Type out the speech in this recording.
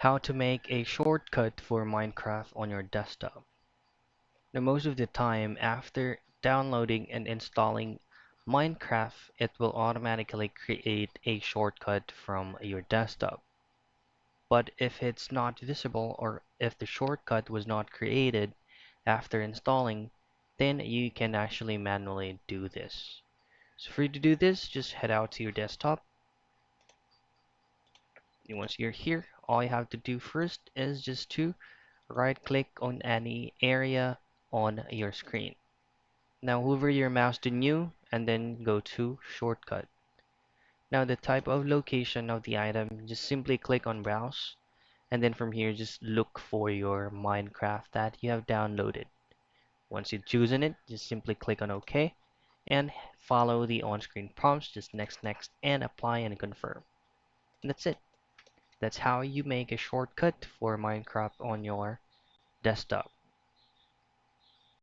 How to make a shortcut for Minecraft on your desktop. Now, most of the time, after downloading and installing Minecraft, it will automatically create a shortcut from your desktop. But if it's not visible or if the shortcut was not created after installing, then you can actually manually do this. So for you to do this, just head out to your desktop. And once you're here, all you have to do first is just to right click on any area on your screen. Now hover your mouse to new and then go to shortcut. Now the type of location of the item, just simply click on browse, and then from here just look for your Minecraft that you have downloaded. Once you've chosen it, just simply click on OK and follow the on-screen prompts, just next and apply and confirm. And that's it. That's how you make a shortcut for Minecraft on your desktop.